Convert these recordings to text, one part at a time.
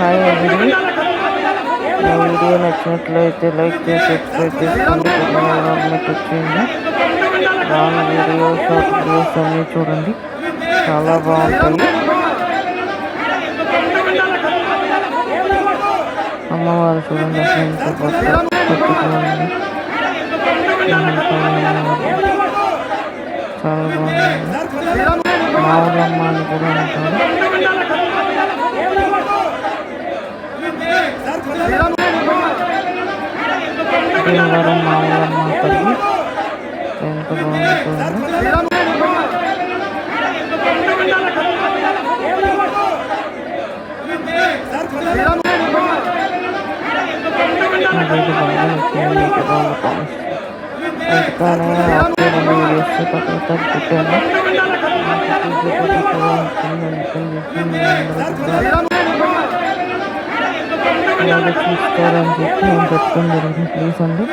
Hi అండి. నా video నచ్చినట్లయితే లైక్ చేసి సబ్స్క్రైబ్ చేసుకోండి. వచ్చేయండి. లాంగ్ వీడియో షార్ట్ వీడియోస్ అన్నీ చూడండి, చాలా బాగుంటాయి. అమ్మవారు చూడండి అసలు ఎంత పట్టుకోండి, చాలా బాగుంది. మావులమ్మ అని కూడా అంటారు. భీమవరం మావులమ్మ తల్లి ఎంత బాగుంది చూడండి. నాకైతే బాగా నచ్చింది. మీకు బాగా కామెంట్స్ అందుకనే వీడియోస్ పక్కన పెట్టాను. అలాగే చూస్తారని చెప్పి నేను పెట్టడం జరిగింది. ప్లీజ్ అండి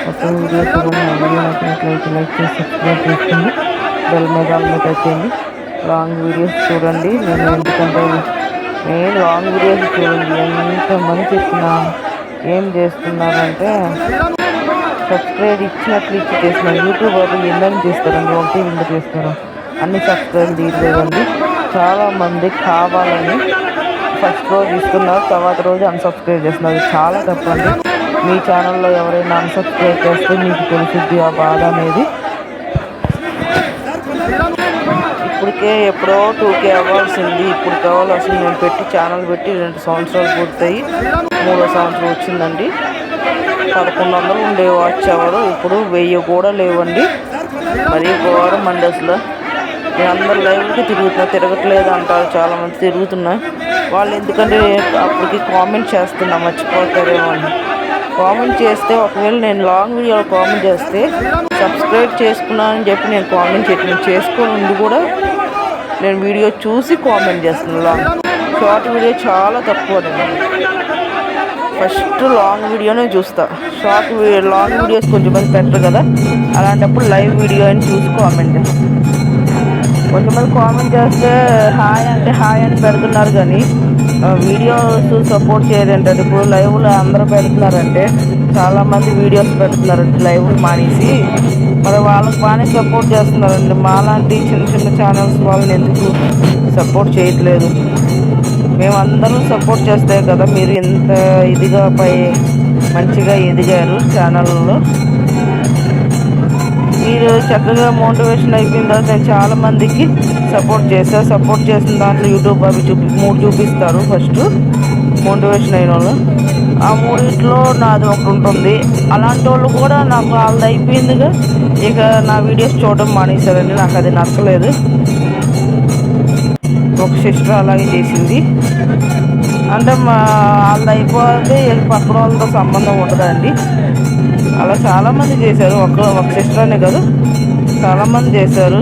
కొత్త వీడియో చూడండి. వీడియో నచ్చినట్లయితే లైక్ చేసి సబ్స్క్రైబ్ చేసుకోండి, బెల్ మీద వచ్చేయండి. లాంగ్ వీడియోస్ చూడండి. ఎందుకంటే లాంగ్ వీడియోస్ చూడండి. ఎంతమంది చెప్పినా ఏం చేస్తున్నారంటే సబ్స్క్రైబ్ ఇచ్చినట్లు ఇచ్చి చేస్తున్నారు. యూట్యూబ్ వాళ్ళు ఎన్నని చేస్తారండి, ఒకటి రెండు చేస్తారు. అన్ని సబ్స్క్రైబ్ తీయలేదండి. చాలామంది కావాలని ఫస్ట్ రోజు ఇస్తున్నారు, తర్వాత రోజు అన్సబ్స్క్రైబ్ చేస్తున్నారు. చాలా తప్పండి. మీ ఛానల్లో ఎవరైనా అన్సబ్స్క్రైబ్ చేస్తే మీకు తెలుసుద్ది ఆ బాధ అనేది. ఇప్పటికే ఎప్పుడో 2K అవ్వాల్సింది, ఇప్పుడు కావాల్సింది. నేను పెట్టి ఛానల్ పెట్టి 2 సంవత్సరాలు పూర్తయి 3వ సంవత్సరం వచ్చిందండి. 1100 ఉండే వాచ్ అవర్ ఇప్పుడు 1000 కూడా లేవండి. మరీ ఘోరం అండి అసలు. నేను అందరు లైవ్కి తిరగట్లేదు అంటారు, చాలామంది తిరుగుతున్నా. వాళ్ళు ఎందుకంటే అప్పటికి కామెంట్ చేస్తున్నా, మర్చిపోతారేమో అని. కామెంట్ చేస్తే ఒకవేళ నేను లాంగ్ వీడియోలో కామెంట్ చేస్తే సబ్స్క్రైబ్ చేసుకున్నానని చెప్పి నేను కామెంట్ చేసుకొని ఉండి కూడా నేను వీడియో చూసి కామెంట్ చేస్తున్నాను. షార్ట్ వీడియో చాలా తక్కువ. నేను ఫస్ట్ లాంగ్ వీడియోనే చూస్తా. లాంగ్ వీడియోస్ కొంచెంమంది పెట్టరు కదా, అలాంటప్పుడు లైవ్ వీడియో అని చూసి కామెంట్ చేస్తాను. కొంతమంది కామెంట్ చేస్తే హాయ్ అంటే హాయ్ అని పెడుతున్నారు, కానీ వీడియోస్ సపోర్ట్ చేయలేంటారు. ఇప్పుడు లైవ్లో అందరూ పెడుతున్నారంటే చాలామంది వీడియోస్ పెడుతున్నారంటే లైవ్లు మానేసి, మరి వాళ్ళకి బాగానే సపోర్ట్ చేస్తున్నారండి. మాలాంటి చిన్న చిన్న ఛానల్స్ వాళ్ళని ఎందుకు సపోర్ట్ చేయట్లేదు? మేమందరం సపోర్ట్ చేస్తే కదా మీరు ఎంత ఇదిగా మంచిగా ఎదిగారు ఛానల్లో. మీరు చక్కగా మోటివేషన్ అయిపోయిన తర్వాత నేను చాలామందికి సపోర్ట్ చేసిన దాంట్లో యూట్యూబ్ అవి 3 చూపిస్తారు. ఫస్ట్ మోటివేషన్ అయిన వాళ్ళు, ఆ 3 నాది ఒకటి ఉంటుంది. అలాంటి వాళ్ళు కూడా నాకు వాళ్ళది అయిపోయిందిగా ఇక నా వీడియోస్ చూడడం మానేశారండి. నాకు అది నచ్చలేదు. ఒక సిస్టర్ అలాగే చేసింది అంటే వాళ్ళది అయిపోతే పక్కన వాళ్ళతో సంబంధం ఉండదండి. అలా చాలామంది చేశారు, ఒక సిస్టర్ అనే కాదు చాలామంది చేశారు.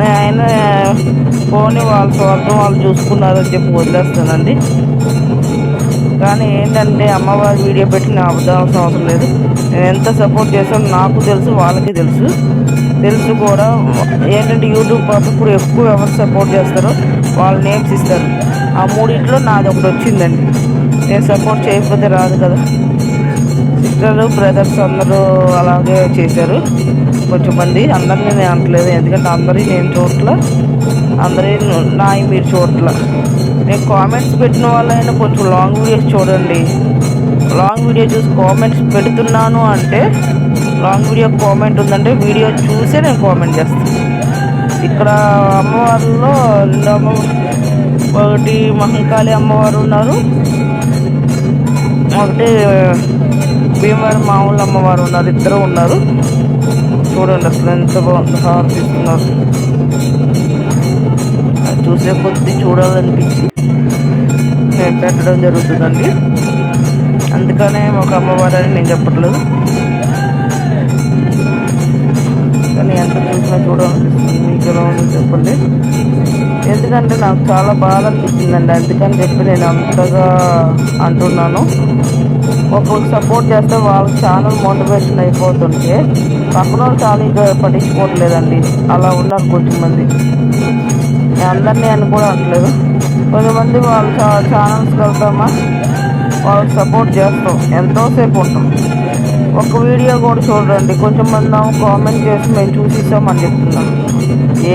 ఆయన పోనీ వాళ్ళ స్వార్థం వాళ్ళు చూసుకున్నారని చెప్పి వదిలేస్తానండి. కానీ ఏంటంటే అమ్మవారి వీడియో పెట్టి నేను అబద్ధాల్సిన అవసరం లేదు. నేను ఎంత సపోర్ట్ చేశానో నాకు తెలుసు, వాళ్ళకి తెలుసు కూడా. ఏంటంటే యూట్యూబ్ ఇప్పుడు ఎక్కువ ఎవరు సపోర్ట్ చేస్తారో వాళ్ళ నేమ్స్ ఇస్తారు. ఆ 3 నాది ఒకటి వచ్చిందండి. నేను సపోర్ట్ చేయకపోతే రాదు కదా. సిస్టర్లు బ్రదర్స్ అందరూ అలాగే చేశారు. కొంచెం మంది, అందరినీ నేను అనట్లేదు, ఎందుకంటే అందరి నేను చూడట్ల, అందరి నాయి మీరు చూడట్ల. నేను కామెంట్స్ పెట్టిన వాళ్ళైనా కొంచెం లాంగ్ వీడియోస్ చూడండి. లాంగ్ వీడియో చూసి కామెంట్స్ పెడుతున్నాను అంటే, లాంగ్ వీడియో కామెంట్ ఉందంటే వీడియో చూసే నేను కామెంట్ చేస్తాను. ఇక్కడ అమ్మవారిలో 2 ఒకటి మహంకాళి అమ్మవారు ఉన్నారు, ఒకటి భీమవరం మామూలు అమ్మవారు ఉన్నారు. 2 ఉన్నారు. చూడండి అసలు ఎంత బాగుంది, హారతిస్తున్నారు. చూసే కొద్ది చూడాలనిపించి నేను పెట్టడం జరుగుతుందండి. అందుకనే ఒక అమ్మవారు అని నేను చెప్పట్లేదు, కానీ ఎంత చూసినా చూడాలనిపిస్తుంది. మీకు ఎలా ఉందో చెప్పండి. ఎందుకంటే నాకు చాలా బాధ అనిపించిందండి, అందుకని చెప్పి నేను అంతగా అంటున్నాను. ఒక్కొక్క సపోర్ట్ చేస్తే వాళ్ళకి ఛానల్ మోటివేషన్ అయిపోతుంటే పక్కన వాళ్ళు చాలా పట్టించుకోవట్లేదండి. అలా ఉన్నారు కొంచెం మంది. నేను అందరినీ అని కూడా అనట్లేదు. కొంతమంది వాళ్ళ ఛానల్స్కి వెళ్తామా, వాళ్ళకి సపోర్ట్ చేస్తాం, ఎంతోసేపు ఉంటాం. ఒక వీడియో కూడా చూడండి, కొంచెం మంది కామెంట్ చేసి మేము చూసేసామని చెప్తున్నాం.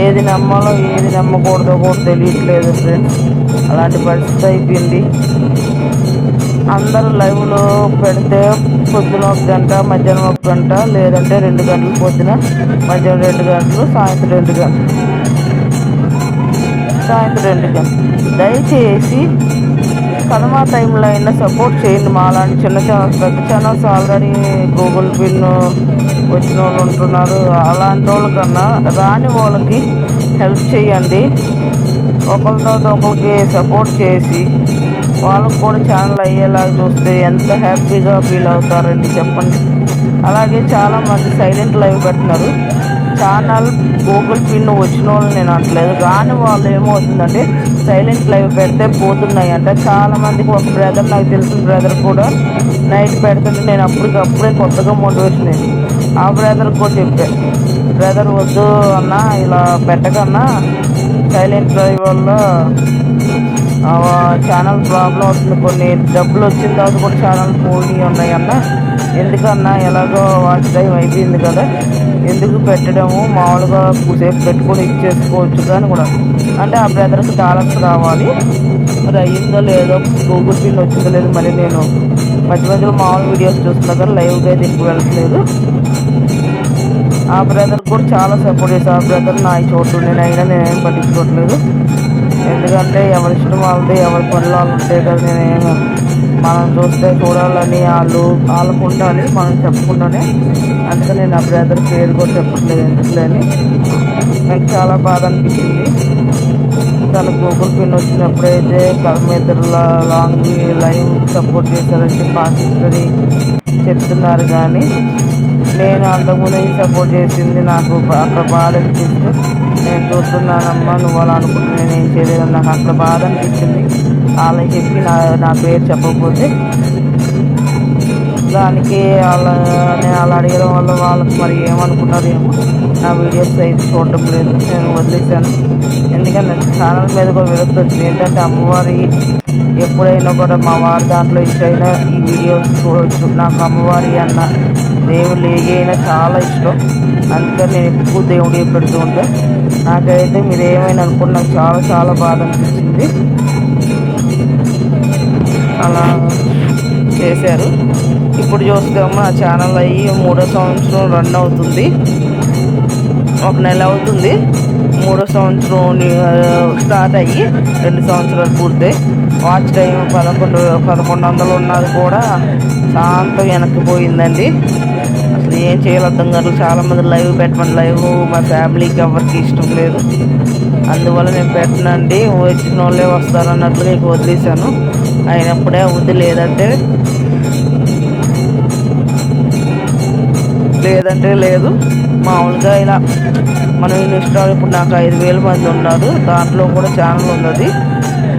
ఏది నమ్మాలో ఏది నమ్మకూడదో కూడా తెలియట్లేదు ఫ్రెండ్స్. అలాంటి పరిస్థితి అయిపోయింది. అందరూ లైవ్లో పెడితే పొద్దున 1 గంట, మధ్యాహ్నం 1 గంట, లేదంటే 2 గంటలు, పొద్దున మధ్యాహ్నం 2 గంటలు, సాయంత్రం 2 గంటలు, దయచేసి కనుమ టైంలో అయినా సపోర్ట్ చేయండి. మా లాంటి చిన్న ఛానల్స్, పెద్ద ఛానల్స్ ఆల్రెడీ గూగుల్ పిన్ వచ్చిన వాళ్ళు ఉంటున్నారు. అలాంటి వాళ్ళకన్నా రాని వాళ్ళకి హెల్ప్ చేయండి. ఒకరితో ఒకరికి సపోర్ట్ చేసి వాళ్ళకు కూడా ఛానల్ అయ్యేలాగా చూస్తే ఎంత హ్యాపీగా ఫీల్ అవుతారండి చెప్పండి. అలాగే చాలామంది సైలెంట్ లైవ్ పెడుతున్నారు. ఛానల్ గూగుల్ పిన్ వచ్చిన వాళ్ళు నేను అనట్లేదు, రాని వాళ్ళు ఏమవుతుందంటే సైలెంట్ లైవ్ పెడితే పోతున్నాయి అంట. చాలామందికి ఒక బ్రదర్, నాకు తెలిసిన బ్రదర్ కూడా నైట్ పెడుతుంటే నేను అప్పటికప్పుడే కొత్తగా మోటివేషన్ అయింది. ఆ బ్రదర్కి కూడా చెప్పా, బ్రదర్ వద్దు అన్న, ఇలా పెట్టకన్నా సైలెంట్ లైవ్ వల్ల ఛానల్ ప్రాబ్లం అవుతుంది, కొన్ని డబ్బులు వచ్చిన తర్వాత కూడా ఛానల్ పోయి ఉన్నాయి అన్న, ఎందుకన్నా ఎలాగో వాచ్ టైం అయిపోయింది కదా, ఎందుకు పెట్టడము, మామూలుగా సేపు పెట్టుకొని ఇచ్చేసుకోవచ్చు కానీ కూడా అంటే ఆ బ్రదర్కి డాలర్స్ రావాలి. మరి అయ్యిందో లేదో, గూగుల్ పిన్ వచ్చిందో లేదో, మరి నేను మధ్య మధ్యలో మామూలు వీడియోస్ చూస్తున్నా కానీ లైవ్గా అయితే ఎక్కువ వెళ్ళట్లేదు. ఆ బ్రదర్ కూడా చాలా సపోర్ట్ చేసి ఆ బ్రదర్ నా చోటు నేనేం పట్టించుకోవట్లేదు. ఎందుకంటే ఎవరి ఇష్టం వాళ్ళది, ఎవరి పనులు వాళ్ళు ఉంటాయి కదా. నేనేమో మనం చూస్తే చూడాలని వాళ్ళకు ఉండాలి, మనం చెప్పకుండానే. అందుకని నేను ఆ బ్రదర్ పేరు కూడా చెప్పట్లేదు ఎందుకులేని. నాకు చాలా బాధ అనిపించింది. తను గూగుల్ పిన్ వచ్చినప్పుడైతే కర్మేద్దరు లాంగ్ లైవ్ సపోర్ట్ చేశారంటే పాకిస్తుంది చెప్తున్నారు. కానీ నేను అంతకుముందు సపోర్ట్ చేసింది నాకు అక్కడ బాధ అనిపిస్తే నేను చూస్తున్నానమ్మా, నువ్వు అలా అనుకుంటే నేను ఏం చేయలేదు, నాకు అక్కడ బాధ అనిపించింది. వాళ్ళకి చెప్పి నా పేరు చెప్పకపోతే దానికి నేను అలా అడగడం వల్ల వాళ్ళకి మరి ఏమనుకున్నారు ఏమో. నా వీడియోస్ అయితే చూడటం లేదు, నేను వదిలేశాను. ఎందుకంటే ఛానల్ మీద కూడా విరక్తి వచ్చింది. ఏంటంటే అమ్మవారి ఎప్పుడైనా కూడా మా వారి దాంట్లో ఇచ్చైనా ఈ వీడియోస్ చూడవచ్చు. నాకు అమ్మవారి అన్న దేవుళ్ళు ఏగైనా చాలా ఇష్టం, అందుకని నేను ఎక్కువ దేవుడికి పెడుతూ ఉంటాను. నాకైతే మీరు ఏమైనా అనుకుని నాకు చాలా చాలా బాధ అనిపించింది. అలా చేశారు. ఇప్పుడు చూస్తాము నా ఛానల్ అయ్యి 3వ సంవత్సరం రన్ అవుతుంది. 1 నెల అవుతుంది 3వ సంవత్సరం స్టార్ట్ అయ్యి 2 సంవత్సరాలు పూర్తయి. వాచ్ టైం 1100 ఉన్నది కూడా శాంతం వెనక్కిపోయిందండి. అసలు ఏం చేయాలి అర్థం కాదు. చాలామంది లైవ్ పెట్టమని, లైవ్ మా ఫ్యామిలీకి ఎవరికి ఇష్టం లేదు, అందువల్ల నేను పెట్టనండి, వచ్చిన వాళ్ళే వస్తారన్నట్లుగా ఇక వదిలేశాను. అయినప్పుడే అవుద్ది, లేదంటే లేదు. మామూలుగా ఇలా మనం ఇన్స్టా ఇప్పుడు నాకు 5000 మంది ఉన్నారు, దాంట్లో కూడా ఛానల్ ఉన్నది.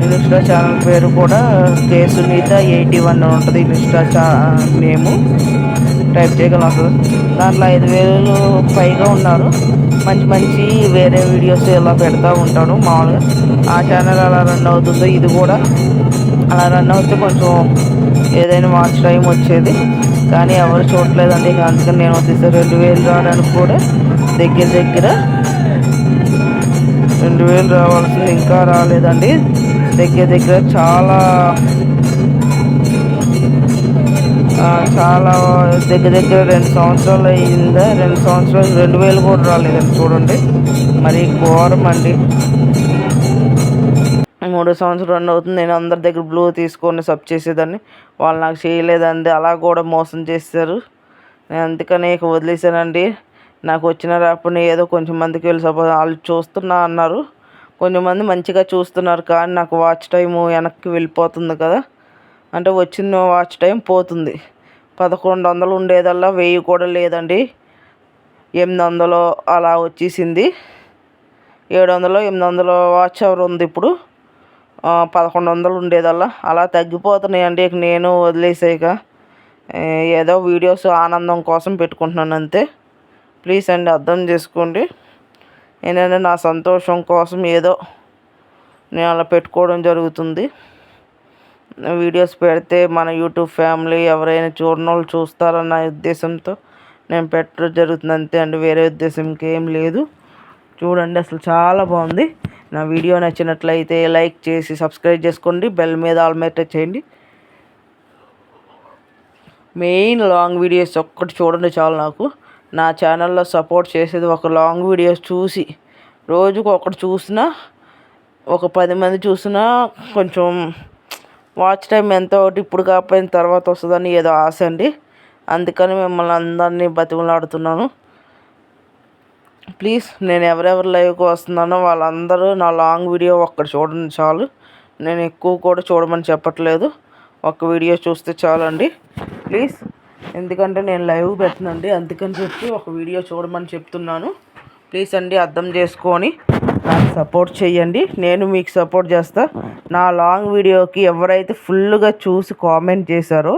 ఇన్స్టా ఛానల్ పేరు కూడా కే సునీత 81 ఉంటుంది. ఇన్స్టా నేము టైప్ చేయగలం. దాంట్లో 5000 పైగా ఉన్నారు. మంచి వేరే వీడియోస్ ఇలా పెడతా ఉంటాను మామూలుగా. ఆ ఛానల్ అలా రన్ అవుతుందో ఇది కూడా అలా రన్ అవుతే కొంచెం ఏదైనా వాచ్ టైం వచ్చేది, కానీ ఎవరు చూడలేదండి. అందుకని నేను వచ్చేసి 2000 రావడానికి కూడా దగ్గర 2000 రావాల్సింది ఇంకా రాలేదండి. దగ్గర చాలా దగ్గర 2 సంవత్సరాలు అయిందా, 2 సంవత్సరాలు 2000 కూడా రాలేదండి. చూడండి మరి ఘోరం అండి. 3వ సంవత్సరం రన్ అవుతుంది. నేను అందరి దగ్గర బ్లూ తీసుకొని సబ్ చేసేదాన్ని, వాళ్ళు నాకు చేయలేదండి, అలా కూడా మోసం చేశారు. నేను అందుకని ఇక వదిలేశానండి. నాకు వచ్చిన రాకుండా ఏదో కొంచెం మందికి వెళ్ళి సపోజ్ వాళ్ళు చూస్తున్నా అన్నారు, కొంచెంమంది మంచిగా చూస్తున్నారు, కానీ నాకు వాచ్ టైము వెనక్కి వెళ్ళిపోతుంది కదా. అంటే వచ్చిన వాచ్ టైం పోతుంది. 1100 ఉండేదల్లా 1000 కూడా లేదండి, 800 అలా వచ్చేసింది. 700 800 వాచ్ అవర్ ఉంది ఇప్పుడు. 1100 ఉండేదల్లా అలా తగ్గిపోతున్నాయండి. ఇక నేను వదిలేసాక ఏదో వీడియోస్ ఆనందం కోసం పెట్టుకుంటున్నాను అంతే. ప్లీజ్ అండి అర్థం చేసుకోండి. ఏంటంటే నా సంతోషం కోసం ఏదో నేను అలా పెట్టుకోవడం జరుగుతుంది. వీడియోస్ పెడితే మన యూట్యూబ్ ఫ్యామిలీ ఎవరైనా చూడని వాళ్ళు చూస్తారన్న ఉద్దేశంతో నేను పెట్టడం జరుగుతుంది, అంతే అండి. వేరే ఉద్దేశం ఇంకేం లేదు. చూడండి, అసలు చాలా బాగుంది. నా వీడియో నచ్చినట్లయితే లైక్ చేసి సబ్స్క్రైబ్ చేసుకోండి. బెల్ మీద ఆల్ మీద టచ్ చేయండి. మెయిన్ లాంగ్ వీడియోస్ ఒక్కటి చూడండి చాలు. నాకు నా ఛానల్లో సపోర్ట్ చేసేది ఒక లాంగ్ వీడియోస్ చూసి, రోజుకు ఒకటి చూసినా, ఒక 10 మంది చూసినా కొంచెం వాచ్ టైం ఎంతో ఒకటి ఇప్పుడు కాకపోయిన తర్వాత వస్తుందని ఏదో ఆశ అండి. అందుకని మిమ్మల్ని అందరినీ బతిమలాడుతున్నాను. ప్లీజ్, నేను ఎవరెవరు లైవ్కి వస్తున్నానో వాళ్ళందరూ నా లాంగ్ వీడియో ఒక్కటి చూడండి చాలు. నేను ఎక్కువ కూడా చూడమని చెప్పట్లేదు, ఒక వీడియో చూస్తే చాలండి ప్లీజ్. ఎందుకంటే నేను లైవ్ పెట్టనండి, అందుకని చెప్పి ఒక వీడియో చూడమని చెప్తున్నాను. ప్లీజ్ అండి, అర్థం చేసుకొని నాకు సపోర్ట్ చేయండి. నేను మీకు సపోర్ట్ చేస్తా. నా లాంగ్ వీడియోకి ఎవరైతే ఫుల్గా చూసి కామెంట్ చేశారో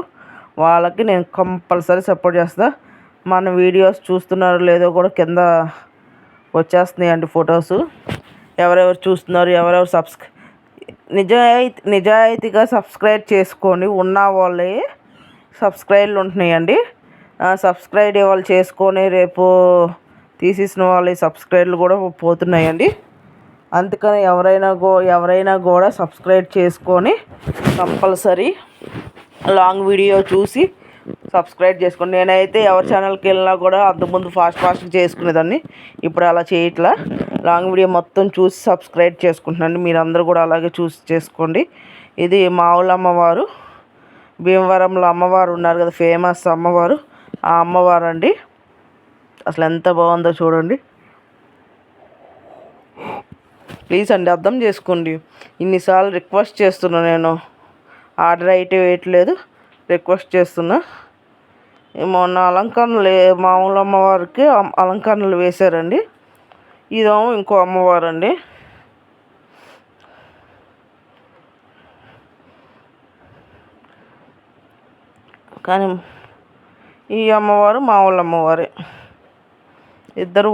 వాళ్ళకి నేను కంపల్సరీ సపోర్ట్ చేస్తా. మన వీడియోస్ చూస్తున్నారో లేదో కూడా కింద వచ్చేస్తున్నాయండి ఫొటోస్. ఎవరెవరు చూస్తున్నారు, ఎవరెవరు నిజాయితీగా సబ్స్క్రైబ్ చేసుకొని ఉన్న వాళ్ళే సబ్స్క్రైబ్లు ఉంటున్నాయండి. సబ్స్క్రైబ్ వాళ్ళు చేసుకొని రేపు తీసేసిన వాళ్ళ సబ్స్క్రైబ్లు కూడా పోతున్నాయండి. అందుకని ఎవరైనా కూడా సబ్స్క్రైబ్ చేసుకొని కంపల్సరీ లాంగ్ వీడియో చూసి సబ్స్క్రైబ్ చేసుకోండి. నేనైతే ఎవరి ఛానల్కి వెళ్ళినా కూడా అంతకుముందు ఫాస్ట్గా చేసుకునేదాన్ని, ఇప్పుడు అలా చేయట్లా. లాంగ్ వీడియో మొత్తం చూసి సబ్స్క్రైబ్ చేసుకుంటున్నాను. మీరందరూ కూడా అలాగే చూసి చేసుకోండి. ఇది మావుల అమ్మవారు, భీమవరంలో అమ్మవారు ఉన్నారు కదా, ఫేమస్ అమ్మవారు, ఆ అమ్మవారు అండి. అసలు ఎంత బాగుందో చూడండి. ప్లీజ్ అండి, అర్థం చేసుకోండి. ఇన్నిసార్లు రిక్వెస్ట్ చేస్తున్నా, నేను ఆర్డర్ అయితే వేయట్లేదు, రిక్వెస్ట్ చేస్తున్నా. మొన్న అలంకరణలు మామూలు అమ్మవారికి అలంకరణలు వేశారండి. ఇదేమో ఇంకో అమ్మవారు అండి. కానీ ఈ అమ్మవారు మామూలు అమ్మవారే, ఇద్దరు